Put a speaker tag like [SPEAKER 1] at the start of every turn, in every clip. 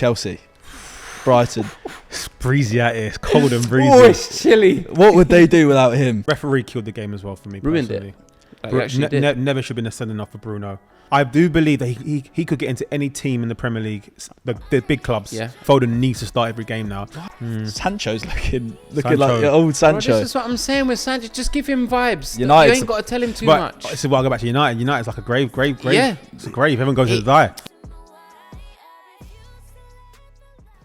[SPEAKER 1] Chelsea, Brighton.
[SPEAKER 2] It's breezy out here. It's cold and breezy.
[SPEAKER 3] Oh, it's chilly.
[SPEAKER 1] What would they do without him?
[SPEAKER 2] Referee killed the game as well for me.
[SPEAKER 3] Ruined
[SPEAKER 2] personally.
[SPEAKER 3] it. Like, actually did.
[SPEAKER 2] Never should have been a sending off for Bruno. I do believe that he could get into any team in the Premier League, the big clubs.
[SPEAKER 3] Yeah.
[SPEAKER 2] Foden needs to start every game now.
[SPEAKER 1] Sancho's looking
[SPEAKER 2] Sancho.
[SPEAKER 1] like old
[SPEAKER 3] Bro,
[SPEAKER 1] Sancho.
[SPEAKER 3] this is what I'm saying with Sancho. Just give him vibes.
[SPEAKER 1] United-
[SPEAKER 3] You ain't got to tell him too
[SPEAKER 2] But
[SPEAKER 3] much.
[SPEAKER 2] this is why I go back to United. United's like a grave.
[SPEAKER 3] Yeah.
[SPEAKER 2] It's a grave. Everyone goes to die.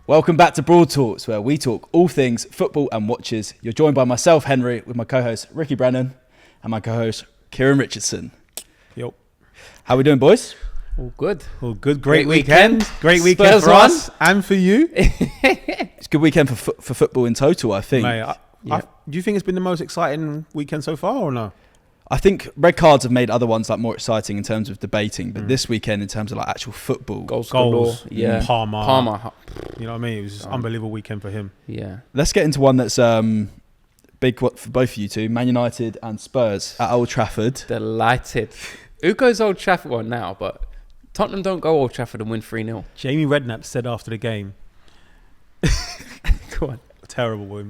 [SPEAKER 1] Welcome back to Broadtalks, where we talk all things football and watches. You're joined by myself, Henry, with my co-host Ricky Brennan and my co-host Kieran Richardson.
[SPEAKER 2] Yep.
[SPEAKER 1] How we doing, boys?
[SPEAKER 3] All good.
[SPEAKER 2] Well, good.
[SPEAKER 3] Great
[SPEAKER 2] Great weekend. Great weekend
[SPEAKER 3] Spurs
[SPEAKER 2] for us and for you.
[SPEAKER 1] It's a good weekend for football in total, I think.
[SPEAKER 2] Mate, do you think it's been the most exciting weekend so far or no?
[SPEAKER 1] I think red cards have made other ones like more exciting in terms of debating, but this weekend in terms of like actual football,
[SPEAKER 3] Goals. Galore. Yeah.
[SPEAKER 2] Palmer. You know what I mean? It was just unbelievable weekend for him.
[SPEAKER 3] Yeah.
[SPEAKER 1] Let's get into one that's big for both of you two, Man United and Spurs at Old Trafford.
[SPEAKER 3] Delighted. Who goes Old Trafford? Well, now, but Tottenham don't go Old Trafford and win 3-0.
[SPEAKER 2] Jamie Redknapp said after the game,
[SPEAKER 3] Go on.
[SPEAKER 2] terrible.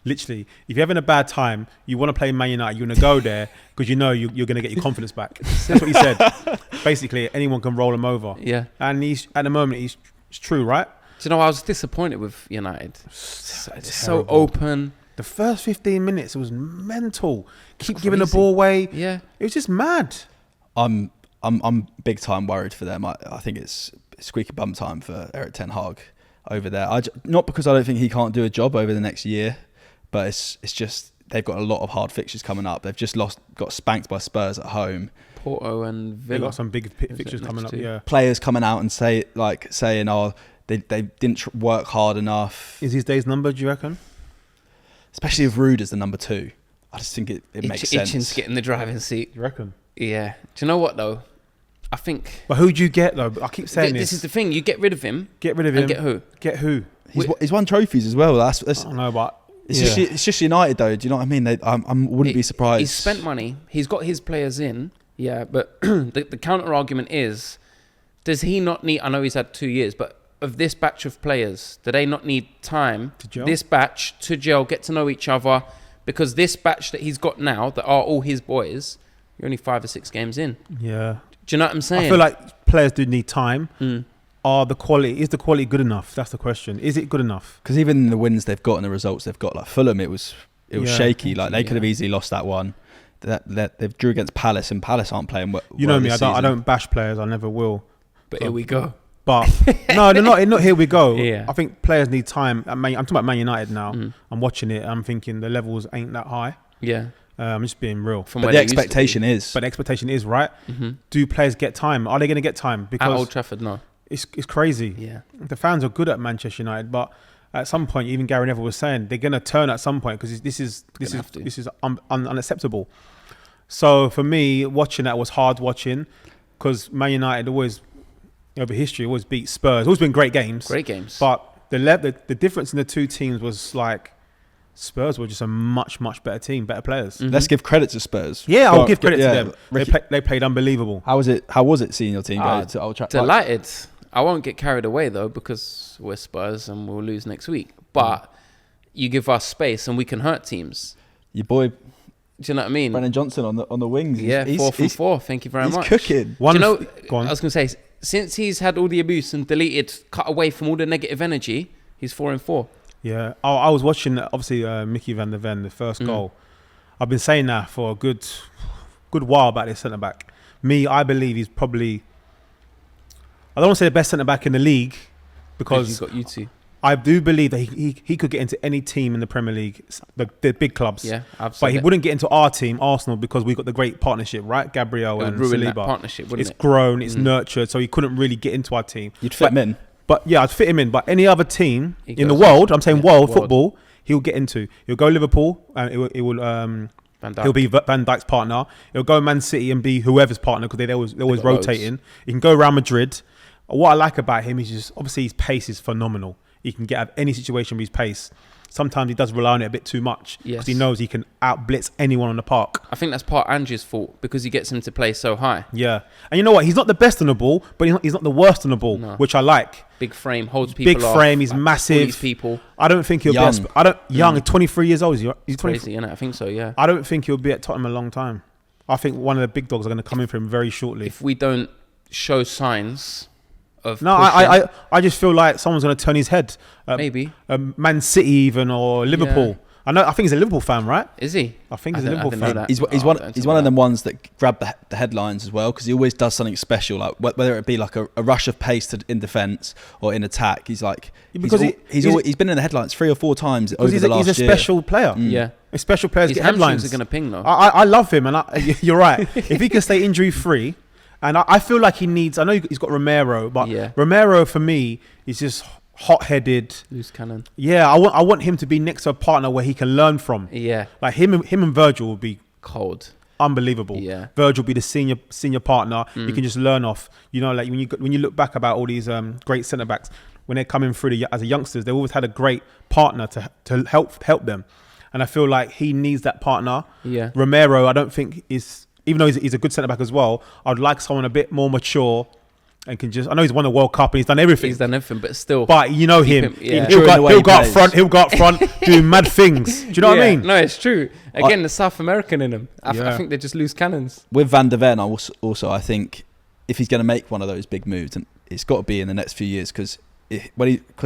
[SPEAKER 2] Literally, if you're having a bad time, you want to play Man United, you're going to go there because you know you're going to get your confidence back. That's what he said. Basically, anyone can roll him over.
[SPEAKER 3] Yeah.
[SPEAKER 2] And at the moment, it's true, right?
[SPEAKER 3] Do you know, I was disappointed with United. It's so
[SPEAKER 2] Terrible.
[SPEAKER 3] open.
[SPEAKER 2] The first 15 minutes, it was mental. Keep
[SPEAKER 3] Crazy.
[SPEAKER 2] giving the ball away.
[SPEAKER 3] Yeah.
[SPEAKER 2] It was just mad.
[SPEAKER 1] I'm big time worried for them. I think it's squeaky bum time for Eric Ten Hag over there. Not because I don't think he can't do a job over the next year, but it's just they've got a lot of hard fixtures coming up. They've just got spanked by Spurs at home.
[SPEAKER 3] Porto and
[SPEAKER 2] They
[SPEAKER 3] Villa.
[SPEAKER 2] got some big fixtures coming up.
[SPEAKER 3] two?
[SPEAKER 2] Yeah.
[SPEAKER 1] Players coming out and saying they didn't work hard enough.
[SPEAKER 2] Is his days numbered? Do you reckon?
[SPEAKER 1] Especially if Rude is the number 2. I just think it makes sense.
[SPEAKER 3] Itching to get in the driving seat.
[SPEAKER 2] You reckon?
[SPEAKER 3] Yeah. Do you know what, though? I think...
[SPEAKER 2] But who do you get though? I keep saying
[SPEAKER 3] This is the thing. You get rid of him.
[SPEAKER 2] Get rid of him.
[SPEAKER 3] And get who?
[SPEAKER 2] Get who?
[SPEAKER 1] He's won trophies as well.
[SPEAKER 2] I don't know, but
[SPEAKER 1] It's just United though. Do you know what I mean? I wouldn't be surprised.
[SPEAKER 3] He's spent money. He's got his players in. Yeah, but the counter argument is, does he not need... I know he's had 2 years, but of this batch of players, do they not need time,
[SPEAKER 2] to gel?
[SPEAKER 3] this batch, to gel, get to know each other? Because this batch that he's got now, that are all his boys, you're only 5 or 6 games in.
[SPEAKER 2] Yeah.
[SPEAKER 3] Do you know what I'm saying?
[SPEAKER 2] I feel like players do need time. Is the quality good enough? That's the question. Is it good enough?
[SPEAKER 1] Because even in the wins they've got and the results they've got, like Fulham, it was shaky. Like they could have easily lost that one. They've drew against Palace, and Palace aren't playing well.
[SPEAKER 2] You know me.
[SPEAKER 1] this
[SPEAKER 2] I
[SPEAKER 1] season.
[SPEAKER 2] don't bash players. I never will.
[SPEAKER 3] But here we go.
[SPEAKER 2] But no, they're not. Here we go.
[SPEAKER 3] Yeah.
[SPEAKER 2] I think players need time. I'm talking about Man United now. I'm watching it. I'm thinking the levels ain't that high.
[SPEAKER 3] Yeah.
[SPEAKER 2] I'm just being real.
[SPEAKER 3] From
[SPEAKER 1] But
[SPEAKER 3] where
[SPEAKER 1] the
[SPEAKER 3] they used to be.
[SPEAKER 1] expectation is.
[SPEAKER 2] But the expectation is right. Do players get time? Are they going to get time?
[SPEAKER 3] At
[SPEAKER 2] Because
[SPEAKER 3] Old Trafford, no.
[SPEAKER 2] it's crazy.
[SPEAKER 3] Yeah.
[SPEAKER 2] The fans are good at Manchester United, but at some point, even Gary Neville was saying they're going to turn at some point because this is unacceptable. So for me, watching that was hard watching because Man United always, over history, always beat Spurs. Always been great games.
[SPEAKER 3] Great games.
[SPEAKER 2] But the difference in the two teams was like Spurs were just a much better team, better players.
[SPEAKER 1] Let's give credit to Spurs.
[SPEAKER 2] Yeah, I'll give credit to them.
[SPEAKER 1] Ricky,
[SPEAKER 2] They played unbelievable.
[SPEAKER 1] How was it seeing your team go to Old Trafford?
[SPEAKER 3] Delighted. I won't get carried away, though, because we're Spurs and we'll lose next week. But you give us space and we can hurt teams.
[SPEAKER 1] Your boy
[SPEAKER 3] Do you know what I mean?
[SPEAKER 1] Brennan Johnson on the wings.
[SPEAKER 3] Yeah, 4 from 4. Thank you very much.
[SPEAKER 1] He's cooking.
[SPEAKER 3] Do you know,
[SPEAKER 2] Go on.
[SPEAKER 3] I was going to say, since he's had all the abuse and cut away from all the negative energy, he's 4 and 4.
[SPEAKER 2] Yeah, I was watching obviously Mickey van der Ven, the first goal. I've been saying that for a good while about this centre back. I believe he's probably, I don't want to say the best centre back in the league because
[SPEAKER 3] He's got you two.
[SPEAKER 2] I do believe that he could get into any team in the Premier League, the big clubs.
[SPEAKER 3] Yeah, absolutely.
[SPEAKER 2] But he wouldn't get into our team, Arsenal, because we've got the great partnership, right? Gabriel
[SPEAKER 3] It
[SPEAKER 2] and
[SPEAKER 3] would ruin
[SPEAKER 2] Saliba.
[SPEAKER 3] that partnership, wouldn't
[SPEAKER 2] It's
[SPEAKER 3] it?
[SPEAKER 2] grown, it's nurtured, so he couldn't really get into our team.
[SPEAKER 1] You'd fit him in.
[SPEAKER 2] But yeah, I'd fit him in. But any other team
[SPEAKER 3] He
[SPEAKER 2] in the
[SPEAKER 3] goes-
[SPEAKER 2] world, I'm saying
[SPEAKER 3] yeah,
[SPEAKER 2] world
[SPEAKER 3] world.
[SPEAKER 2] football, he'll get into. He'll go Liverpool, and
[SPEAKER 3] Van Dijk.
[SPEAKER 2] he'll be Van Dijk's partner. He'll go Man City and be whoever's partner because they're always
[SPEAKER 3] got
[SPEAKER 2] rotating. He can go Real Madrid, what I like about him is just obviously his pace is phenomenal. He can get out of any situation with his pace. Sometimes he does rely on it a bit too much because he knows he can out-blitz anyone on the park.
[SPEAKER 3] I think that's part Andrew's fault because he gets him to play so high.
[SPEAKER 2] Yeah. And you know what? He's not the best on the ball, but he's not the worst on the ball, which I like.
[SPEAKER 3] Big frame, holds people off.
[SPEAKER 2] Big frame, he's
[SPEAKER 3] like,
[SPEAKER 2] massive.
[SPEAKER 3] These people.
[SPEAKER 2] I don't think he'll be young, 23 years old. He's
[SPEAKER 3] crazy, isn't it? I think so, yeah.
[SPEAKER 2] I don't think he'll be at Tottenham a long time. I think one of the big dogs are going to come in for him very shortly.
[SPEAKER 3] If we don't show signs of
[SPEAKER 2] I just feel like someone's going to turn his head.
[SPEAKER 3] Maybe.
[SPEAKER 2] Man City even, or Liverpool. Yeah. I think he's a Liverpool fan, right?
[SPEAKER 3] Is he?
[SPEAKER 2] I think he's a Liverpool fan.
[SPEAKER 1] He's one of them ones that grab the headlines as well, because he always does something special, like whether it be like a rush of pace in defence or in attack. He's like he's been in the headlines 3 or 4 times over the last year.
[SPEAKER 2] He's a special player.
[SPEAKER 3] Yeah.
[SPEAKER 2] A special players get headlines.
[SPEAKER 3] His hamstrings are going to ping though.
[SPEAKER 2] I love him, and you're right. If he can stay injury free, and I feel like he needs. I know he's got Romero, but Romero for me is just hot-headed,
[SPEAKER 3] loose cannon.
[SPEAKER 2] Yeah, I want him to be next to a partner where he can learn from.
[SPEAKER 3] Yeah,
[SPEAKER 2] like him and Virgil will be
[SPEAKER 3] cold,
[SPEAKER 2] unbelievable.
[SPEAKER 3] Yeah,
[SPEAKER 2] Virgil will be the senior partner. You can just learn off. You know, like when you look back about all these great centre backs when they're coming through as a youngsters, they always had a great partner to help them, and I feel like he needs that partner. Yeah, Romero, I don't think is, even though he's a good centre back as well. I'd like someone a bit more mature. And can just, I know he's won the World Cup and he's done everything.
[SPEAKER 3] But still.
[SPEAKER 2] But you know him. He'll go up front doing mad things. Do you know what I mean?
[SPEAKER 3] No, it's true. Again, the South American in him. I think they're just loose cannons.
[SPEAKER 1] With Van der Ven, I think if he's going to make one of those big moves, and it's got to be in the next few years, because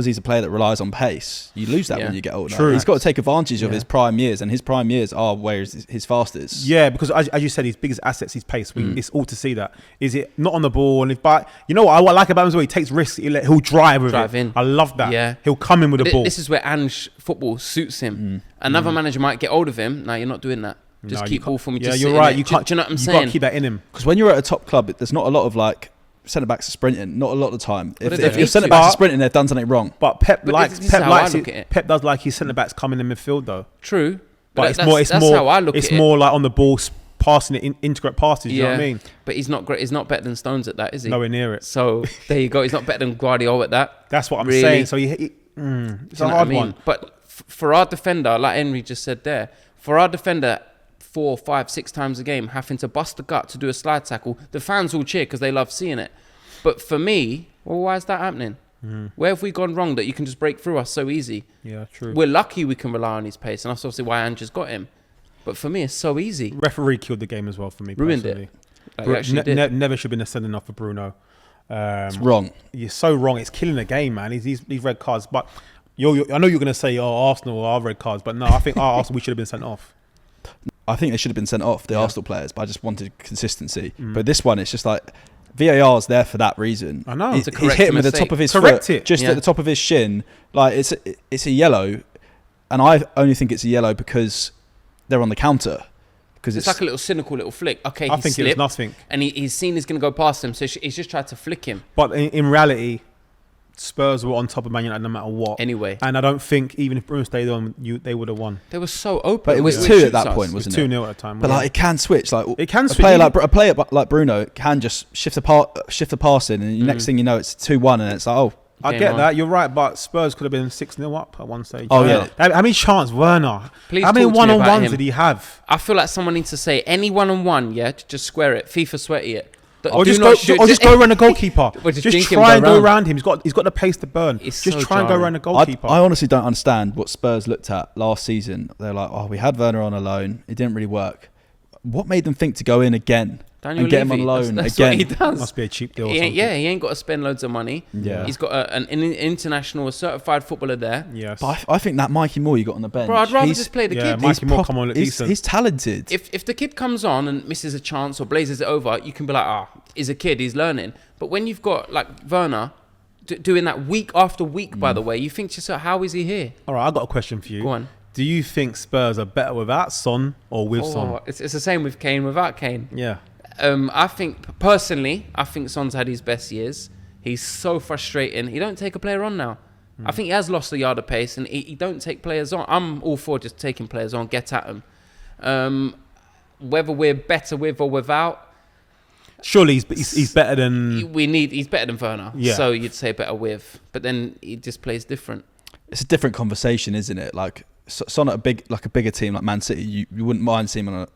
[SPEAKER 1] he's a player that relies on pace, you lose that when you get older. True. He's got to take advantage of his prime years, and his prime years are where his fastest.
[SPEAKER 2] Yeah, because as you said, his biggest asset's his pace. It's all to see that. Is it not on the ball? But you know what I like about him as well? He takes risks. He'll drive in. I love that. Yeah. He'll come in with the ball.
[SPEAKER 3] This is where Ange football suits him. Another manager might get hold of him. No, you're not doing that. Just keep ball for me.
[SPEAKER 2] Yeah, you're right. Do you know what I'm saying? You got to keep that in him.
[SPEAKER 1] Because when you're at a top club, there's not a lot of like centre backs are sprinting, not a lot of the time. If your centre backs are sprinting, they've done something wrong.
[SPEAKER 2] But Pep does like his centre backs coming in midfield though.
[SPEAKER 3] True,
[SPEAKER 2] but it's more like on the ball, passing it, integrate passes. You know what I mean?
[SPEAKER 3] But he's not great. He's not better than Stones at that, is he?
[SPEAKER 2] Nowhere near it.
[SPEAKER 3] So there you go. He's not better than Guardiola at that.
[SPEAKER 2] That's what I'm saying. So it's a hard one.
[SPEAKER 3] But for our defender, like Henry just said there, for our defender, 4, 5, 6 times a game, having to bust the gut to do a slide tackle, the fans all cheer because they love seeing it. But for me, well, why is that happening? Where have we gone wrong that you can just break through us so easy?
[SPEAKER 2] Yeah, true.
[SPEAKER 3] We're lucky we can rely on his pace, and that's obviously why Andrew's got him. But for me, it's so easy.
[SPEAKER 2] Referee killed the game as well for me.
[SPEAKER 3] Ruined
[SPEAKER 2] personally.
[SPEAKER 3] It. Like
[SPEAKER 2] never should have been a sending off for Bruno.
[SPEAKER 1] It's wrong.
[SPEAKER 2] You're so wrong. It's killing the game, man. These red cards. But I know you're going to say, Arsenal are red cards. But no, I think Arsenal, we should have been sent off.
[SPEAKER 1] I think they should have been sent off, the Arsenal players, but I just wanted consistency. But this one, it's just like VAR's there for that reason.
[SPEAKER 2] I know.
[SPEAKER 1] He's hit him at the top of his foot, at the top of his shin. Like it's a yellow, and I only think it's a yellow because they're on the counter. Because
[SPEAKER 3] it's like a little cynical little flick. Okay,
[SPEAKER 2] I think it was nothing,
[SPEAKER 3] and he's seen he's going to go past him, so he's just tried to flick him.
[SPEAKER 2] But in reality, Spurs were on top of Man United no matter what.
[SPEAKER 3] Anyway.
[SPEAKER 2] And I don't think even if Bruno stayed on, they would have won.
[SPEAKER 3] They were so open.
[SPEAKER 1] But it was 2 at that point, wasn't it?
[SPEAKER 2] 2-0 at the time.
[SPEAKER 1] But like it can switch. Like
[SPEAKER 2] it can switch.
[SPEAKER 1] A player like Bruno can just shift the pass in, and the next thing you know, it's 2-1, and it's like, oh.
[SPEAKER 2] I get that, you're right, but Spurs could have been 6-0 up at one stage.
[SPEAKER 1] Oh, yeah.
[SPEAKER 2] How many chances, Werner?
[SPEAKER 3] Please
[SPEAKER 2] how many one-on-ones did he have?
[SPEAKER 3] I feel like someone needs to say any one-on-one, just square it, FIFA sweaty it.
[SPEAKER 2] Or just go around the goalkeeper. Just try and go around him. He's got the pace to burn. Just try and go around the goalkeeper.
[SPEAKER 1] I honestly don't understand what Spurs looked at last season. They're like, we had Werner on a loan. It didn't really work. What made them think to go in again and get him on loan
[SPEAKER 3] that's
[SPEAKER 1] again?
[SPEAKER 3] What he does.
[SPEAKER 2] Must be a cheap deal.
[SPEAKER 3] He ain't got to spend loads of money.
[SPEAKER 1] Yeah,
[SPEAKER 3] he's got an international, a certified footballer there.
[SPEAKER 2] Yes,
[SPEAKER 1] but I think that Mikey Moore you got on the bench.
[SPEAKER 3] Bro, I'd rather just play the kid.
[SPEAKER 2] Mikey Moore come on,
[SPEAKER 1] he's talented.
[SPEAKER 3] If the kid comes on and misses a chance or blazes it over, you can be like, he's a kid, he's learning. But when you've got like Werner doing that week after week, by the way, you think to yourself, how is he here?
[SPEAKER 2] All right, I've got a question for you.
[SPEAKER 3] Go on.
[SPEAKER 2] Do you think Spurs are better without Son or with Son?
[SPEAKER 3] It's the same with Kane without Kane.
[SPEAKER 2] Yeah.
[SPEAKER 3] I think Son's had his best years. He's so frustrating. He don't take a player on now. I think he has lost a yard of pace, and he don't take players on. I'm all for just taking players on, get at them. Whether we're better with or without,
[SPEAKER 2] Surely he's better than.
[SPEAKER 3] He's better than Werner.
[SPEAKER 2] Yeah.
[SPEAKER 3] So you'd say better with, but then he just plays different.
[SPEAKER 1] It's a different conversation, isn't it? Like Son at a bigger team like Man City, you wouldn't mind seeing him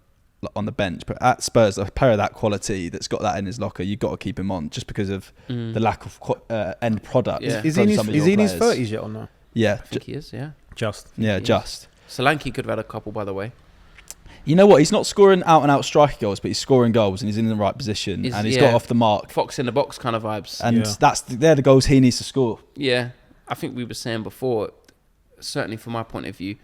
[SPEAKER 1] on the bench, but at Spurs, a player of that quality that's got that in his locker, you've got to keep him on just because of the lack of end product.
[SPEAKER 3] Yeah.
[SPEAKER 2] Is he in his 30s yet or no?
[SPEAKER 1] Yeah,
[SPEAKER 3] I think he is. Yeah.
[SPEAKER 2] Just.
[SPEAKER 3] Solanke could have had a couple, by the way.
[SPEAKER 1] You know what? He's not scoring out and out striker goals, but he's scoring goals and he's in the right position and he's got off the mark.
[SPEAKER 3] Fox in the box kind of vibes.
[SPEAKER 1] And they're the goals he needs to score.
[SPEAKER 3] Yeah. I think we were saying before, certainly from my point of view,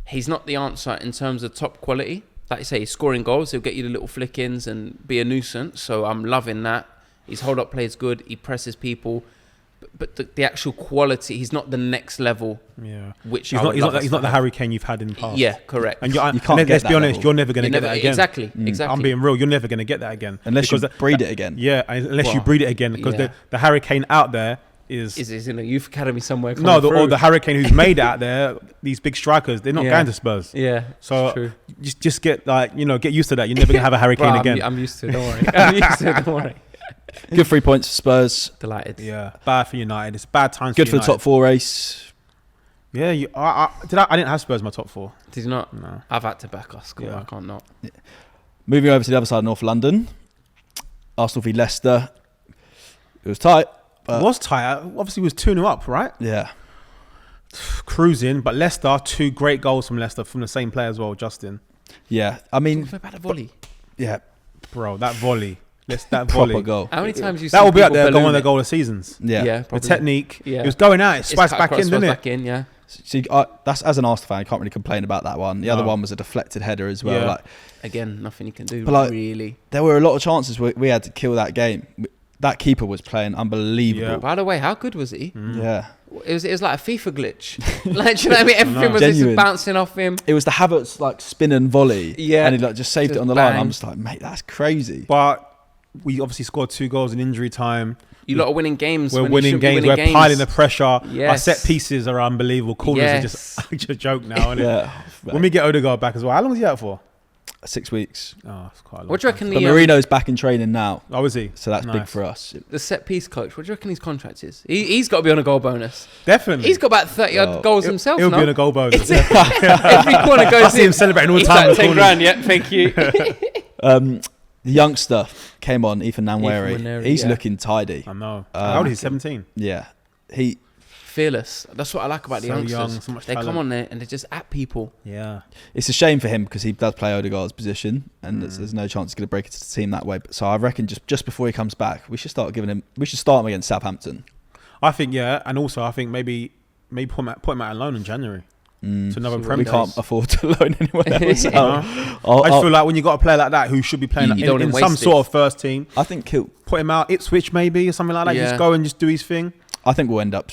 [SPEAKER 3] he's not the answer in terms of top quality. Like you say, he's scoring goals. He'll get you the little flick-ins and be a nuisance. So I'm loving that. His hold-up play is good. He presses people. But the actual quality, he's not the next level.
[SPEAKER 2] Yeah.
[SPEAKER 3] Which
[SPEAKER 2] he's not the Harry Kane you've had in the past.
[SPEAKER 3] Yeah, correct.
[SPEAKER 2] And let's be honest, you're never going to get that again.
[SPEAKER 3] Exactly.
[SPEAKER 2] I'm being real. You're never going to get that again.
[SPEAKER 1] Unless you breed it again.
[SPEAKER 2] Yeah, unless you breed it again. Because the Harry Kane out there is
[SPEAKER 3] in a youth academy somewhere.
[SPEAKER 2] Or the Harry Kane who's made out there, these big strikers, they're not going to Spurs.
[SPEAKER 3] Yeah.
[SPEAKER 2] So just get get used to that. You're never going to have a Harry Kane again.
[SPEAKER 3] I'm used to it, don't worry. I'm used to it, don't worry.
[SPEAKER 1] Good 3 points for Spurs.
[SPEAKER 3] Delighted.
[SPEAKER 2] Yeah. Bad for United. It's bad times
[SPEAKER 1] Good
[SPEAKER 2] for United.
[SPEAKER 1] for the top 4 race.
[SPEAKER 2] Yeah. I didn't have Spurs in my top 4.
[SPEAKER 3] Did you not?
[SPEAKER 2] No.
[SPEAKER 3] I've had to back us. I can't not.
[SPEAKER 1] Yeah. Moving over to the other side of North London. Arsenal v Leicester. It was tight.
[SPEAKER 2] It was tight. Obviously, it was 2-0 up, right?
[SPEAKER 1] Yeah.
[SPEAKER 2] Cruising. But Leicester, 2 great goals from Leicester from the same player as well, Justin.
[SPEAKER 1] Yeah. I mean...
[SPEAKER 3] What about a volley?
[SPEAKER 1] Yeah.
[SPEAKER 2] Bro, that volley. That
[SPEAKER 1] proper
[SPEAKER 2] volley.
[SPEAKER 1] goal.
[SPEAKER 3] How many times you
[SPEAKER 2] that will be up there, one of the goal of seasons.
[SPEAKER 1] Yeah.
[SPEAKER 2] The technique. Yeah. It was going out. It spikes back in, didn't it?
[SPEAKER 3] Back in, yeah.
[SPEAKER 1] See, that's as an Arsenal fan, I can't really complain about that one. The other one was a deflected header as well.
[SPEAKER 2] Yeah.
[SPEAKER 1] Like,
[SPEAKER 3] again, nothing you can do.
[SPEAKER 1] But
[SPEAKER 3] really,
[SPEAKER 1] there were a lot of chances we had to kill that game. That keeper was playing unbelievable.
[SPEAKER 3] Yeah. By the way, how good was he?
[SPEAKER 1] Yeah.
[SPEAKER 3] It was like a FIFA glitch. Like, do you know what I mean? Everything was just bouncing off him.
[SPEAKER 1] It was the Havertz like spin and volley.
[SPEAKER 3] Yeah.
[SPEAKER 1] And he just saved it on the line. I'm just like, mate, that's crazy.
[SPEAKER 2] But we obviously scored 2 goals in injury time.
[SPEAKER 3] You lot are winning games.
[SPEAKER 2] We're winning games. We're piling the pressure. Yes. Our set pieces are unbelievable. Corners are just a joke now. Isn't it?
[SPEAKER 1] Yeah.
[SPEAKER 2] When we get Odegaard back as well, how long is he out for?
[SPEAKER 1] 6 weeks.
[SPEAKER 2] Oh, it's quite a long
[SPEAKER 3] What do you reckon?
[SPEAKER 1] But Marino's back in training now.
[SPEAKER 2] Oh, is he?
[SPEAKER 1] So that's big for us.
[SPEAKER 3] The set piece coach. What do you reckon his contract is? He's got to be on a goal bonus.
[SPEAKER 2] Definitely.
[SPEAKER 3] He's got about 30 odd goals himself.
[SPEAKER 2] He'll be on a goal bonus.
[SPEAKER 3] Every corner goes.
[SPEAKER 2] I see him celebrating all the time.
[SPEAKER 3] Like 10 grand. Yeah, thank you.
[SPEAKER 1] The youngster came on, Ethan Nwaneri. He's looking tidy.
[SPEAKER 2] I know. How old is he? 17.
[SPEAKER 1] Yeah.
[SPEAKER 3] Fearless. That's what I like about the youngsters.
[SPEAKER 2] Young, so much
[SPEAKER 3] they
[SPEAKER 2] talent.
[SPEAKER 3] come on there and they're just at people.
[SPEAKER 2] Yeah.
[SPEAKER 1] It's a shame for him because he does play Odegaard's position and there's no chance he's going to break into the team that way. So I reckon just before he comes back, we should start him against Southampton.
[SPEAKER 2] I think, yeah. And also, I think maybe put him out on loan in January. To another Premier
[SPEAKER 1] We can't afford to loan anyone else.
[SPEAKER 2] I just feel like when you got a player like that who should be playing in some sort of first team,
[SPEAKER 1] I think he'll
[SPEAKER 2] put him out, Ipswich maybe or something like that.
[SPEAKER 3] Yeah.
[SPEAKER 2] Just go and just do his thing.
[SPEAKER 1] I think we'll end up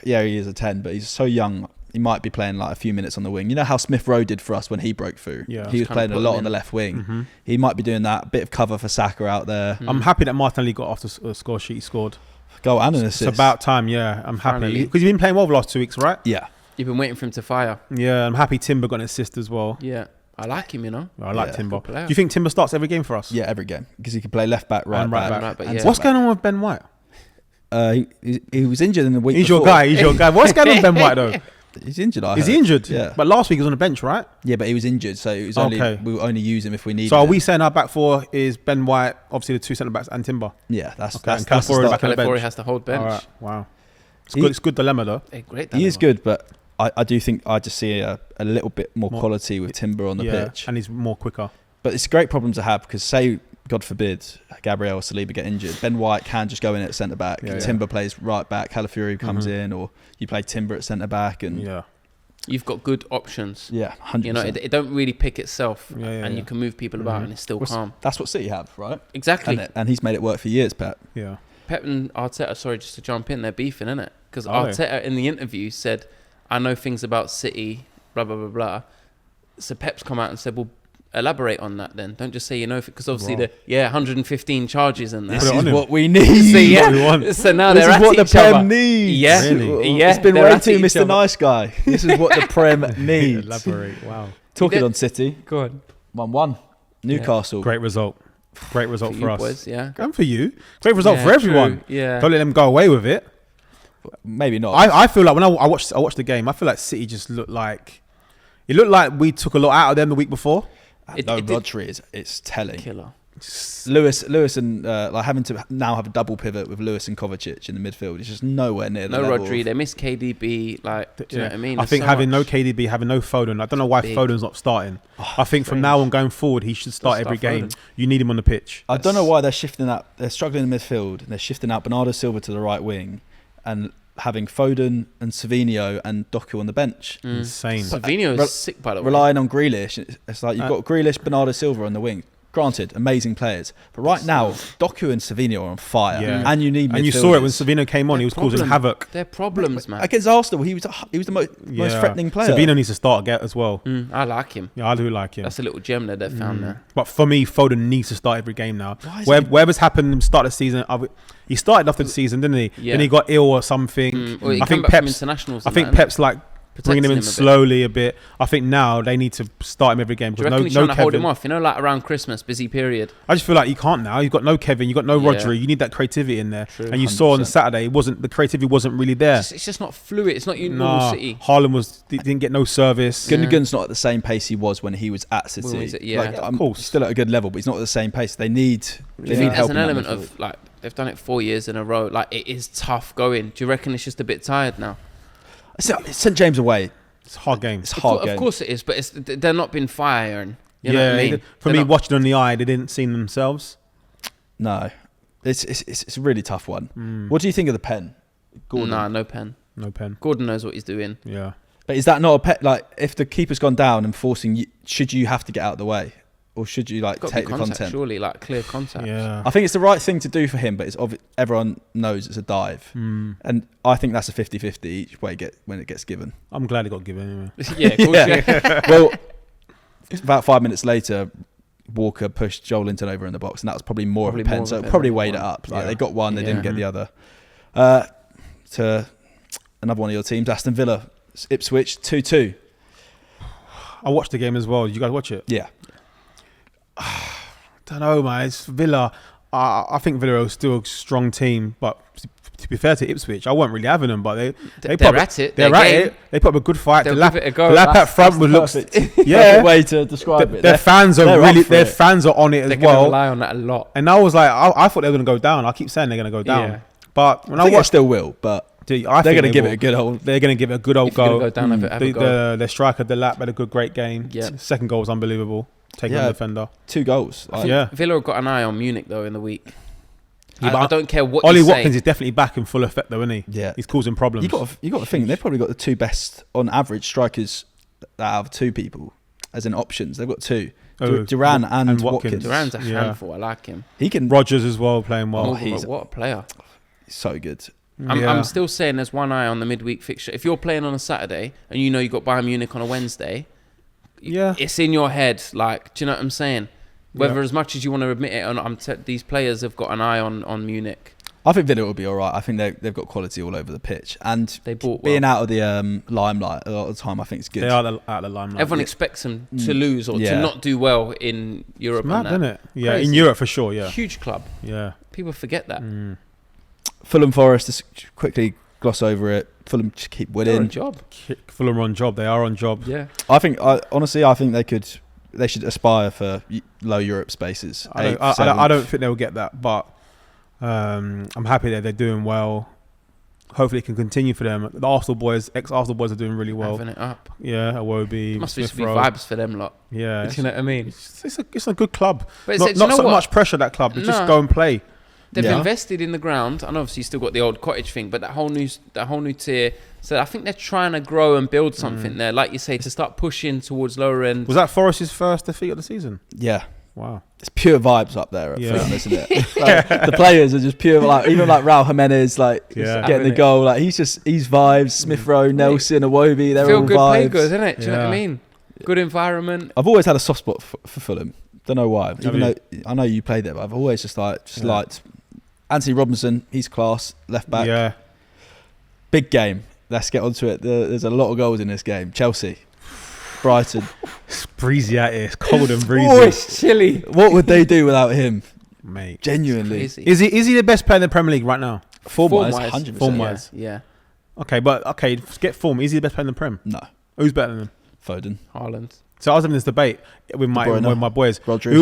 [SPEAKER 1] he is a 10, but he's so young. He might be playing like a few minutes on the wing. You know how Smith Rowe did for us when he broke through?
[SPEAKER 2] Yeah.
[SPEAKER 1] He was playing a lot on the left wing. Mm-hmm. He might be doing that. A bit of cover for Saka out there.
[SPEAKER 2] I'm happy that Martinelli got off the score sheet. He scored.
[SPEAKER 1] Goal and an assist.
[SPEAKER 2] It's about time, yeah. I'm happy. Because he's been playing well the last 2 weeks, right?
[SPEAKER 1] Yeah.
[SPEAKER 3] You've been waiting for him to fire.
[SPEAKER 2] Yeah, I'm happy Timber got an assist as well.
[SPEAKER 3] Yeah. I like him,
[SPEAKER 2] I like Timber. Do you think Timber starts every game for us?
[SPEAKER 1] Yeah, every game. Because he can play left back, right back.
[SPEAKER 2] What's going on with Ben White?
[SPEAKER 1] He was injured in the week
[SPEAKER 2] He's
[SPEAKER 1] before.
[SPEAKER 2] He's your guy. What's going on with Ben White though?
[SPEAKER 1] He's injured,
[SPEAKER 2] Is he injured?
[SPEAKER 1] Yeah.
[SPEAKER 2] But last week he was on the bench, right?
[SPEAKER 1] Yeah, but he was injured, so it was we will only use him if we need him.
[SPEAKER 2] So are we saying our back 4 is Ben White, obviously the 2 centre-backs and Timber?
[SPEAKER 1] Yeah, that's
[SPEAKER 2] okay.
[SPEAKER 1] And
[SPEAKER 3] Calafiori has to hold bench.
[SPEAKER 2] All right. Wow. It's good dilemma though.
[SPEAKER 3] Great dilemma.
[SPEAKER 1] He is good, but I do think I just see a little bit more quality with Timber on the pitch.
[SPEAKER 2] And he's more quicker.
[SPEAKER 1] But it's a great problem to have because say, God forbid, Gabriel or Saliba get injured, Ben White can just go in at centre back. Timber plays right back, Calafiori comes in, or you play Timber at centre back, and
[SPEAKER 3] you've got good options.
[SPEAKER 1] Yeah, 100%.
[SPEAKER 3] You know, it don't really pick itself, and you can move people about, and it's still calm.
[SPEAKER 1] That's what City have, right?
[SPEAKER 3] Exactly.
[SPEAKER 1] And he's made it work for years, Pep.
[SPEAKER 2] Yeah.
[SPEAKER 3] Pep and Arteta, sorry, just to jump in, they're beefing, innit? Because Arteta in the interview said, "I know things about City, blah blah blah blah." So Pep's come out and said, "Well, elaborate on that then. Don't just say you know, because obviously 115 charges in there.
[SPEAKER 1] This is what we need.
[SPEAKER 3] So now they're at each other.
[SPEAKER 1] This is what the Prem needs.
[SPEAKER 3] Yeah, really? Yeah.
[SPEAKER 1] It's been way too Mr. Nice Guy. This is what the Prem needs.
[SPEAKER 2] Elaborate. Wow.
[SPEAKER 1] Talking on City.
[SPEAKER 3] Go on.
[SPEAKER 1] 1-1. Newcastle.
[SPEAKER 2] Great result. Great result for us.
[SPEAKER 3] boys, yeah.
[SPEAKER 2] And for you. Great result for everyone.
[SPEAKER 3] True, yeah.
[SPEAKER 2] Don't let them go away with it.
[SPEAKER 1] Maybe not.
[SPEAKER 2] I feel like when I watched the game, I feel like City just looked like we took a lot out of them the week before.
[SPEAKER 1] Rodri it's telling.
[SPEAKER 3] Killer.
[SPEAKER 1] Lewis and like having to now have a double pivot with Lewis and Kovacic in the midfield. It's just nowhere near the
[SPEAKER 3] No
[SPEAKER 1] level.
[SPEAKER 3] Rodri. They miss KDB. Like, do you know what I mean?
[SPEAKER 2] I think having no KDB, having no Foden. I don't know why Foden's not starting. I think from now on going forward, he should start every game. You need him on the pitch.
[SPEAKER 1] I don't know why they're shifting that. They're struggling in midfield. And they're shifting out Bernardo Silva to the right wing and having Foden and Savinho and Doku on the bench.
[SPEAKER 2] Insane.
[SPEAKER 3] Savinho is sick, by the way.
[SPEAKER 1] Relying on Grealish. It's like you've got Grealish, Bernardo Silva on the wing. Granted, amazing players, but right now Doku and Savinho are on fire, and you need.
[SPEAKER 2] And you saw it when Savinho came on; he was causing havoc.
[SPEAKER 3] They're problems, man.
[SPEAKER 1] Against Arsenal, he was the most threatening player.
[SPEAKER 2] Savinho needs to start as well.
[SPEAKER 3] I like him.
[SPEAKER 2] Yeah, I do like him.
[SPEAKER 3] That's a little gem that they've found there.
[SPEAKER 2] But for me, Foden needs to start every game now. Whatever's happened at the start of the season, he started off the season, didn't he?
[SPEAKER 3] Yeah.
[SPEAKER 2] Then he got ill or something.
[SPEAKER 3] Well,
[SPEAKER 2] I think Pep's
[SPEAKER 3] like
[SPEAKER 2] bringing him in slowly a bit. I think now they need to start him every game.
[SPEAKER 3] Do you reckon he's trying to hold him off? You know, like around Christmas, busy period.
[SPEAKER 2] I just feel like you can't now. You've got no Kevin, you've got no Rodri. You need that creativity in there.
[SPEAKER 3] True.
[SPEAKER 2] And you saw on Saturday, the creativity wasn't really there.
[SPEAKER 3] It's just not fluid. It's not your normal City.
[SPEAKER 2] Haaland didn't get no service.
[SPEAKER 1] Gundogan's not at the same pace he was when he was at City.
[SPEAKER 2] Of course,
[SPEAKER 1] still at a good level, but he's not at the same pace. They need help.
[SPEAKER 3] There's an element of like they've done it 4 years in a row. Like it is tough going. Do you reckon it's just a bit tired now?
[SPEAKER 1] It's St James away.
[SPEAKER 2] It's a hard game.
[SPEAKER 3] Of course it is, but they're not been firing. You know what I mean?
[SPEAKER 2] For me, watching on the eye, they didn't see themselves.
[SPEAKER 1] No, it's a really tough one. What do you think of the pen? Gordon?
[SPEAKER 3] Nah, no pen.
[SPEAKER 2] No pen.
[SPEAKER 3] Gordon knows what he's doing.
[SPEAKER 2] Yeah.
[SPEAKER 1] But is that not a pen? Like, if the keeper's gone down and forcing you, should you have to get out of the way? Or should you take the content?
[SPEAKER 3] Surely, like clear contact.
[SPEAKER 2] Yeah.
[SPEAKER 1] I think it's the right thing to do for him, but it's everyone knows it's a dive. And I think that's a 50-50 each way when it gets given.
[SPEAKER 2] I'm glad it got given anyway.
[SPEAKER 3] Yeah, of course, yeah.
[SPEAKER 1] Well, about 5 minutes later, Walker pushed Joel Linton over in the box, and that was probably more of a pen, so it probably weighed it up. Like, they got one, they didn't get the other. To another one of your teams, Aston Villa, Ipswich, 2-2.
[SPEAKER 2] I watched the game as well. Did you guys watch it?
[SPEAKER 1] Yeah.
[SPEAKER 2] Don't know, man. It's Villa. I think Villa are still a strong team, but to be fair to Ipswich, I wasn't really having them, but
[SPEAKER 3] they're at it.
[SPEAKER 2] They're at it. They put up a good fight.
[SPEAKER 3] They'll
[SPEAKER 2] the
[SPEAKER 3] give it a go.
[SPEAKER 2] The lap at front looks
[SPEAKER 1] Perfect way to describe it.
[SPEAKER 2] Their fans are on it as well.
[SPEAKER 3] They're going to rely on that a lot.
[SPEAKER 2] And I was like, I thought they were going to go down. I keep saying they're going to go down, but when I watch,
[SPEAKER 1] still will, but. They're going to give it a good old.
[SPEAKER 2] They're going to give it a good old go.
[SPEAKER 3] Go down, have a go.
[SPEAKER 2] The striker, the lap, had a great game.
[SPEAKER 3] Yeah.
[SPEAKER 2] Second goal was unbelievable. Taking on the defender.
[SPEAKER 1] 2 goals.
[SPEAKER 3] Villa have got an eye on Munich though in the week. I don't care what
[SPEAKER 2] Ollie
[SPEAKER 3] you say.
[SPEAKER 2] Watkins is definitely back in full effect though, isn't he?
[SPEAKER 1] Yeah.
[SPEAKER 2] He's causing problems.
[SPEAKER 1] You got to think they've probably got the 2 best on average strikers out of 2 people as in options. They've got 2. Duran and Watkins.
[SPEAKER 3] Duran's a handful. I like him.
[SPEAKER 2] He can. Rodgers as well playing well.
[SPEAKER 3] What a player!
[SPEAKER 1] He's so good.
[SPEAKER 3] I'm still saying there's one eye on the midweek fixture. If you're playing on a Saturday and you know you got Bayern Munich on a Wednesday, it's in your head. Like, do you know what I'm saying? Whether as much as you want to admit it or not, these players have got an eye on Munich.
[SPEAKER 1] I think Villa will be all right. I think they've got quality all over the pitch, and
[SPEAKER 3] they bought
[SPEAKER 1] being out of the limelight a lot of the time, I think it's good.
[SPEAKER 2] They are out of the limelight.
[SPEAKER 3] Everyone expects them to lose or to not do well in Europe.
[SPEAKER 2] It's mad, isn't it? Yeah,
[SPEAKER 3] Crazy.
[SPEAKER 2] in Europe for sure. Yeah,
[SPEAKER 3] huge club.
[SPEAKER 2] Yeah,
[SPEAKER 3] people forget that.
[SPEAKER 1] Fulham Forest, just quickly gloss over it. Fulham just keep winning.
[SPEAKER 3] They're on job.
[SPEAKER 2] Fulham are on job. They are on job.
[SPEAKER 3] Yeah.
[SPEAKER 1] I think they should aspire for low Europe spaces.
[SPEAKER 2] I don't think they'll get that, but I'm happy that they're doing well. Hopefully it can continue for them. The Arsenal boys, ex-Arsenal boys, are doing really well.
[SPEAKER 3] Having it up.
[SPEAKER 2] Yeah, Iwobi.
[SPEAKER 3] Must be vibes for them lot.
[SPEAKER 2] Yeah.
[SPEAKER 3] Do you know what I mean?
[SPEAKER 2] It's a good club.
[SPEAKER 3] But
[SPEAKER 2] not so much pressure, that club. They just go and play.
[SPEAKER 3] They've invested in the ground, and obviously you still got the old cottage thing, but that whole new tier. So I think they're trying to grow and build something there, like you say, to start pushing towards lower end.
[SPEAKER 2] Was that Forest's first defeat of the season?
[SPEAKER 1] Yeah.
[SPEAKER 2] Wow.
[SPEAKER 1] It's pure vibes up there at Fulham, isn't it? Like, the players are just pure, like even like Raul Jimenez, getting the goal. Like he's vibes. Smith Rowe, Nelson, Iwobi, they're all
[SPEAKER 3] good,
[SPEAKER 1] vibes.
[SPEAKER 3] play good, isn't it? Do you know what I mean? Good environment.
[SPEAKER 1] I've always had a soft spot for Fulham. Don't know why. Even though I know you played there, but I've always just liked Anthony Robinson. He's class, left back.
[SPEAKER 2] Yeah.
[SPEAKER 1] Big game. Let's get onto it. There's a lot of goals in this game. Chelsea. Brighton.
[SPEAKER 2] It's breezy out here. It's cold and breezy.
[SPEAKER 3] Oh, it's chilly.
[SPEAKER 1] What would they do without him?
[SPEAKER 2] Mate.
[SPEAKER 1] Genuinely.
[SPEAKER 2] Is he the best player in the Premier League right now?
[SPEAKER 1] Form-wise, 100%.
[SPEAKER 2] Form-wise.
[SPEAKER 3] Yeah.
[SPEAKER 2] Okay, forget form. Is he the best player in the Prem?
[SPEAKER 1] No.
[SPEAKER 2] Who's better than him?
[SPEAKER 1] Foden.
[SPEAKER 3] Haaland.
[SPEAKER 2] So I was having this debate with my boys.
[SPEAKER 1] Rodri.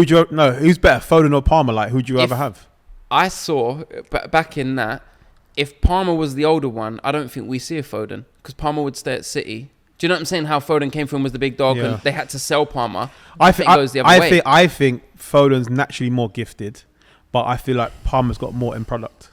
[SPEAKER 2] Who's better, Foden or Palmer? Like, who'd you rather have?
[SPEAKER 3] I saw back in that, if Palmer was the older one, I don't think we see a Foden because Palmer would stay at City. Do you know what I'm saying? How Foden came from was the big dog, and they had to sell Palmer. I think it goes the other way.
[SPEAKER 2] I think Foden's naturally more gifted, but I feel like Palmer's got more end product.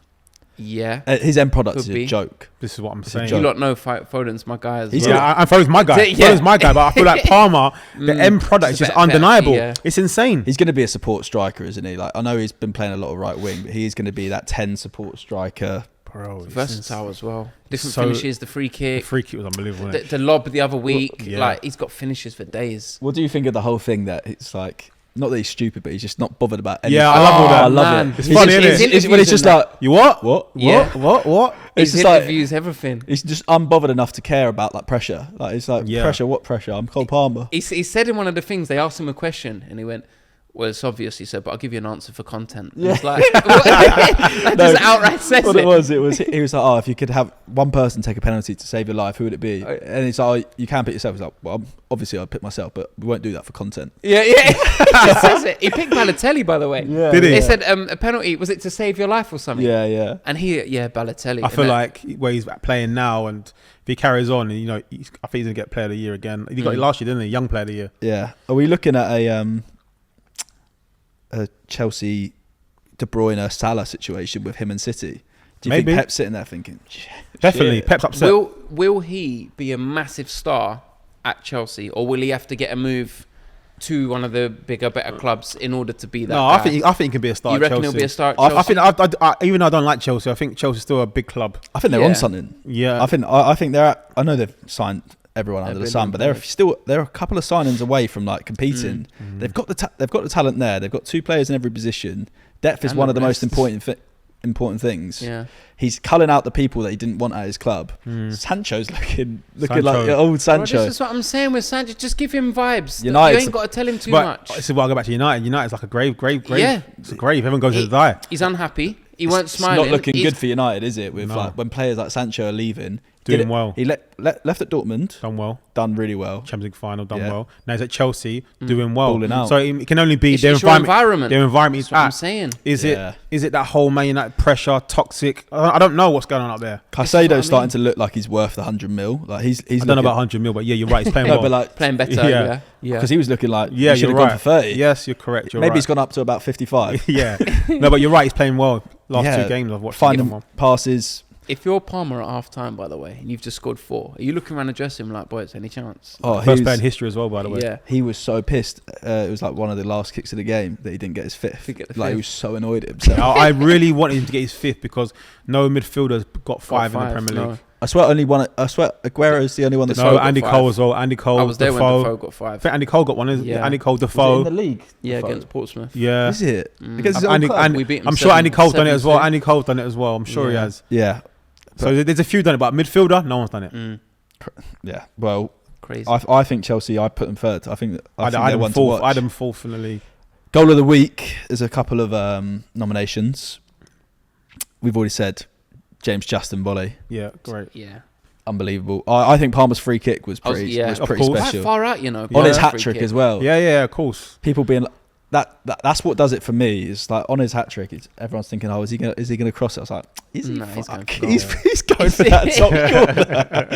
[SPEAKER 3] Yeah,
[SPEAKER 1] his end product is a joke.
[SPEAKER 2] This is what I'm saying.
[SPEAKER 3] You lot know Foden's my guy as well.
[SPEAKER 2] Yeah, Foden's my guy. Foden's my guy, but I feel like Palmer, the end product is just undeniable. It's insane.
[SPEAKER 1] He's going to be a support striker, isn't he? Like, I know he's been playing a lot of right wing, but he's going to be that 10 support striker.
[SPEAKER 3] Bro, versatile as well. Different finishes, the free kick.
[SPEAKER 2] The free kick was unbelievable.
[SPEAKER 3] The lob the other week. Like, he's got finishes for days.
[SPEAKER 1] What do you think of the whole thing that it's like, not that he's stupid, but he's just not bothered about anything?
[SPEAKER 2] Yeah, I love all that.
[SPEAKER 1] I love it.
[SPEAKER 2] It's funny, isn't it?
[SPEAKER 1] When it's just like,
[SPEAKER 2] you what?
[SPEAKER 3] Yeah.
[SPEAKER 2] What?
[SPEAKER 3] It's just interviews, everything.
[SPEAKER 1] He's just unbothered enough to care about like pressure. Like, it's like, pressure, what pressure? I'm Cole Palmer.
[SPEAKER 3] He said in one of the things, they asked him a question and he went, well, it's obvious, he said, but I'll give you an answer for content. And it's like, just outright says
[SPEAKER 1] what it was, he was like, oh, if you could have one person take a penalty to save your life, who would it be? And it's like, oh, you can pick yourself. He's like, well, obviously I'll pick myself, but we won't do that for content.
[SPEAKER 3] Yeah. He says it. He picked Balotelli, by the way.
[SPEAKER 1] Yeah.
[SPEAKER 2] Did he?
[SPEAKER 3] They said a penalty, was it to save your life or something?
[SPEAKER 1] Yeah.
[SPEAKER 3] And Balotelli.
[SPEAKER 2] I feel like where he's playing now, and if he carries on, and I think he's going to get player of the year again. He got it last year, didn't he? Young player of the year.
[SPEAKER 1] Yeah. Are we looking at a Chelsea De Bruyne Salah situation with him and City? Do you think Pep's sitting there thinking,
[SPEAKER 2] definitely,
[SPEAKER 1] shit.
[SPEAKER 2] Pep's upset.
[SPEAKER 3] Will he be a massive star at Chelsea, or will he have to get a move to one of the bigger, better clubs in order to be that guy?
[SPEAKER 2] I think he can be a star.
[SPEAKER 3] You reckon
[SPEAKER 2] at Chelsea.
[SPEAKER 3] he'll be a star at Chelsea?
[SPEAKER 2] I think even though I don't like Chelsea, I think Chelsea's still a big club.
[SPEAKER 1] I think they're on something.
[SPEAKER 2] Yeah.
[SPEAKER 1] I think they're. I know they've signed everyone under the sun, but they're a couple of signings away from like competing. They've got the talent there. They've got 2 players in every position. Depth is one of the most important things.
[SPEAKER 3] Yeah.
[SPEAKER 1] He's culling out the people that he didn't want at his club. Sancho's looking like old Sancho.
[SPEAKER 3] Bro, this is what I'm saying with Sancho. Just give him vibes.
[SPEAKER 1] United,
[SPEAKER 3] you ain't got to tell him too much.
[SPEAKER 2] This is why I go back to United. United's like a grave.
[SPEAKER 3] Yeah.
[SPEAKER 2] It's a grave. Everyone goes to die.
[SPEAKER 3] He's unhappy. He won't smile.
[SPEAKER 1] It's not looking good for United, is it? With like when players like Sancho are leaving.
[SPEAKER 2] Doing well.
[SPEAKER 1] He left at Dortmund. Done really well.
[SPEAKER 2] Champions League final, well. Now he's at Chelsea, doing well.
[SPEAKER 1] Balling out.
[SPEAKER 2] So it can only be
[SPEAKER 3] it's
[SPEAKER 2] their
[SPEAKER 3] environment.
[SPEAKER 2] Their environment is
[SPEAKER 3] That's what I'm saying.
[SPEAKER 2] Is it that whole Man United pressure, toxic? I don't know what's going on up there.
[SPEAKER 1] Caicedo's starting to look like he's worth 100 mil. Like he's
[SPEAKER 2] I don't know about 100 mil, but yeah, you're right. He's playing well.
[SPEAKER 1] But like
[SPEAKER 3] playing better. Yeah.
[SPEAKER 1] Because he was looking like
[SPEAKER 2] he
[SPEAKER 1] should have
[SPEAKER 2] right.
[SPEAKER 1] gone for 30.
[SPEAKER 2] Yes, you're correct.
[SPEAKER 1] Maybe he's gone up to about 55.
[SPEAKER 2] Yeah. No, but you're right. He's playing well. Last 2 games I've watched.
[SPEAKER 1] Finding passes.
[SPEAKER 3] If you're Palmer at half time, by the way, and you've just scored 4, are you looking around the dressing room like, boys, any chance?
[SPEAKER 2] First player in history as well, by the way.
[SPEAKER 3] Yeah.
[SPEAKER 1] He was so pissed. It was like one of the last kicks of the game that he didn't get his 5th. He was so annoyed at himself.
[SPEAKER 2] I really wanted him to get his 5th because no midfielder's got 5 in the Premier League.
[SPEAKER 1] I swear Aguero's the only one that's
[SPEAKER 2] Andy Cole as well. Andy Cole.
[SPEAKER 3] I was there when Defoe got 5.
[SPEAKER 2] I think Andy Cole got one. Andy Cole, Defoe.
[SPEAKER 1] Was it in the league?
[SPEAKER 3] Yeah,
[SPEAKER 1] Defoe?
[SPEAKER 3] against Portsmouth.
[SPEAKER 2] Yeah.
[SPEAKER 1] Is it? Against his
[SPEAKER 2] Andy,
[SPEAKER 1] old club?
[SPEAKER 3] We beat him
[SPEAKER 2] I'm sure Andy Cole's done it as well.
[SPEAKER 3] 7-2.
[SPEAKER 2] Andy Cole's done it as well. I'm sure he has.
[SPEAKER 1] Yeah.
[SPEAKER 2] So there's a few done it, but midfielder, no one's done it.
[SPEAKER 1] Yeah. Well,
[SPEAKER 3] crazy.
[SPEAKER 1] I think Chelsea, I put them 3rd. I think they're one to watch.
[SPEAKER 2] I had them 4th in the league.
[SPEAKER 1] Goal of the week, there's a couple of nominations. We've already said James Justin volley.
[SPEAKER 2] Yeah, great.
[SPEAKER 3] Yeah.
[SPEAKER 1] Unbelievable. I think Palmer's free kick was pretty
[SPEAKER 2] course.
[SPEAKER 1] special.
[SPEAKER 3] Far out, you know.
[SPEAKER 1] On his hat trick as well.
[SPEAKER 2] Yeah, of course.
[SPEAKER 1] People being like, that's what does it for me. It's like on his hat trick, everyone's thinking, oh, is he gonna cross it? I was like, is he?
[SPEAKER 3] No, he's
[SPEAKER 1] going for that top corner.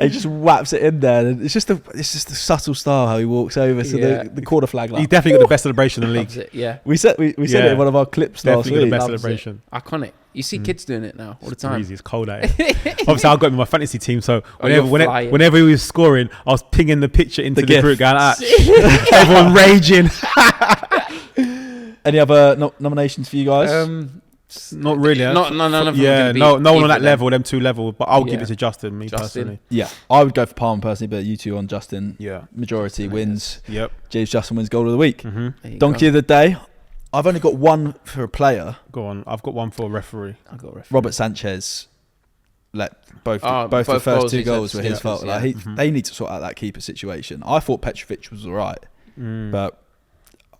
[SPEAKER 1] He just whaps it in there. And it's just the subtle style how he walks over to the corner flag. Like,
[SPEAKER 2] he definitely got the best celebration in the league.
[SPEAKER 3] It, yeah.
[SPEAKER 1] We said it in one of our clips last week.
[SPEAKER 2] The best celebration.
[SPEAKER 3] Iconic. You see kids doing it now all the time.
[SPEAKER 2] It's cold out here. Obviously, I got him in my fantasy team, so whenever he was scoring, I was pinging the picture into the group, going, everyone raging.
[SPEAKER 1] Any other nominations for you guys?
[SPEAKER 2] Not really.
[SPEAKER 3] None of them.
[SPEAKER 2] Yeah, no one on that level, them 2 level. But I'll give it to Justin, personally.
[SPEAKER 1] Yeah, I would go for Palmer personally, but you 2 on Justin.
[SPEAKER 2] Yeah,
[SPEAKER 1] majority wins.
[SPEAKER 2] Yep.
[SPEAKER 1] James Justin wins goal of the week.
[SPEAKER 3] Donkey
[SPEAKER 1] of the day. I've only got one for a player.
[SPEAKER 2] Go on. I've got one for a referee.
[SPEAKER 3] I've got a referee.
[SPEAKER 1] Robert Sanchez. let both the
[SPEAKER 3] both
[SPEAKER 1] first
[SPEAKER 3] goals,
[SPEAKER 1] two
[SPEAKER 3] he
[SPEAKER 1] goals
[SPEAKER 3] said,
[SPEAKER 1] were his fault.
[SPEAKER 3] yeah.
[SPEAKER 1] Like they need to sort out that keeper situation. I thought Petrovic was all right, but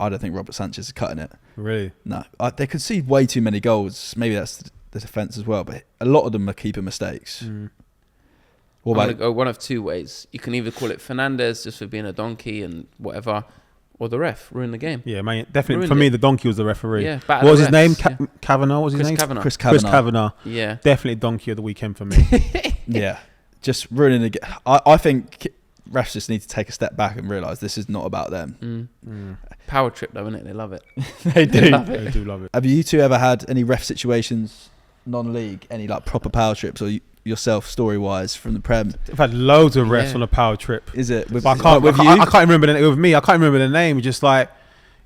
[SPEAKER 1] I don't think Robert Sanchez is cutting it.
[SPEAKER 2] Really?
[SPEAKER 1] No, they concede way too many goals. Maybe that's the defence as well, but a lot of them are keeper mistakes.
[SPEAKER 3] I'm going to go one of two ways. You can either call it Fernandez just for being a donkey and whatever, or the ref ruin the game.
[SPEAKER 2] Yeah, man, definitely.
[SPEAKER 3] Ruined
[SPEAKER 2] For me,
[SPEAKER 3] it.
[SPEAKER 2] the donkey was the referee.
[SPEAKER 3] Yeah,
[SPEAKER 2] what was his name?
[SPEAKER 3] yeah.
[SPEAKER 2] Kavanagh. What was his
[SPEAKER 3] Chris
[SPEAKER 2] name?
[SPEAKER 3] Kavanagh.
[SPEAKER 1] Chris
[SPEAKER 2] Chris
[SPEAKER 1] Kavanagh.
[SPEAKER 2] Kavanagh.
[SPEAKER 3] Yeah.
[SPEAKER 2] Definitely donkey of the weekend for me.
[SPEAKER 1] Yeah, just ruining the game. I think refs just need to take a step back and realise this is not about them.
[SPEAKER 3] Power trip though, isn't it? They love it.
[SPEAKER 1] They do.
[SPEAKER 2] They do love it.
[SPEAKER 1] Have you two ever had any ref situations, non-league, any like proper power trips, or yourself story-wise from the Prem?
[SPEAKER 2] I've had loads of refs on a power trip.
[SPEAKER 1] Is it?
[SPEAKER 2] But I can't remember the name. With me, I can't remember the name. Just like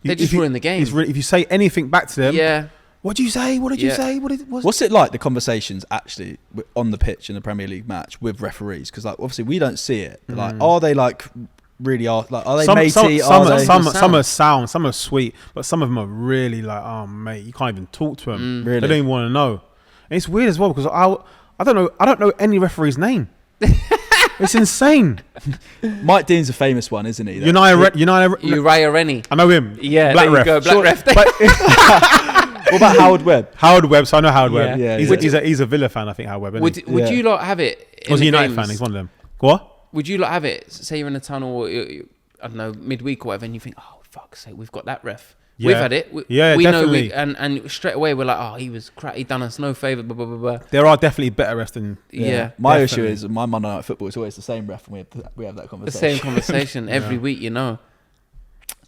[SPEAKER 3] They just ruin the game.
[SPEAKER 2] If you say anything back to them,
[SPEAKER 3] Yeah.
[SPEAKER 2] what did you say? What did you say?
[SPEAKER 1] What's it like, the conversations actually on the pitch in the Premier League match with referees? Because like obviously we don't see it. But, like, are they like really are they matey?
[SPEAKER 2] Some are sound, some are sweet, but some of them are really like, oh mate, you can't even talk to them.
[SPEAKER 1] Really?
[SPEAKER 2] They don't even want to know. And it's weird as well because I don't know any referee's name. It's insane.
[SPEAKER 1] Mike Dean's a famous one, isn't he?
[SPEAKER 3] Uriah Rennie.
[SPEAKER 2] I know him.
[SPEAKER 3] Yeah,
[SPEAKER 2] Black
[SPEAKER 3] there you
[SPEAKER 2] ref.
[SPEAKER 3] go, Black ref.
[SPEAKER 1] What about Howard Webb?
[SPEAKER 2] Howard Webb. So I know Howard Webb.
[SPEAKER 1] Yeah,
[SPEAKER 2] he's a Villa fan, I think. Howard Webb.
[SPEAKER 3] Would you lot have it?
[SPEAKER 2] Was he a United fan? He's one of them. What?
[SPEAKER 3] Would you lot have it? Say you're in a tunnel, or I don't know, midweek or whatever, and you think, oh fuck's sake, we've got that ref. Yeah. We've had it. We
[SPEAKER 2] definitely.
[SPEAKER 3] know, and straight away we're like, oh, he was crap. He done us no favour. Blah blah blah blah.
[SPEAKER 2] There are definitely better refs than.
[SPEAKER 3] Yeah.
[SPEAKER 1] My issue is my Monday Night Football is always the same ref, and we have that conversation.
[SPEAKER 3] The same conversation every week, you know.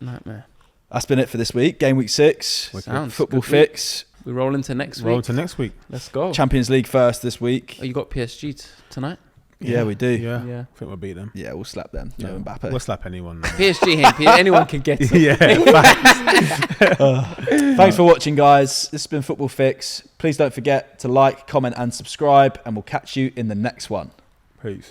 [SPEAKER 3] Nightmare.
[SPEAKER 1] That's been it for this week. Game week 6.
[SPEAKER 3] Sounds
[SPEAKER 1] Football
[SPEAKER 3] good
[SPEAKER 1] fix.
[SPEAKER 3] We roll into next week.
[SPEAKER 2] Roll to next week.
[SPEAKER 3] Let's go.
[SPEAKER 1] Champions League first this week.
[SPEAKER 3] Oh, you got PSG tonight?
[SPEAKER 1] Yeah, we do.
[SPEAKER 2] Yeah.
[SPEAKER 3] Yeah.
[SPEAKER 2] I think we'll beat them.
[SPEAKER 1] Yeah, we'll slap them. No Mbappe.
[SPEAKER 2] We'll slap anyone.
[SPEAKER 3] PSG, anyone can get it.
[SPEAKER 2] Yeah.
[SPEAKER 1] Thanks for watching, guys. This has been Football Fix. Please don't forget to like, comment, and subscribe, and we'll catch you in the next one.
[SPEAKER 2] Peace.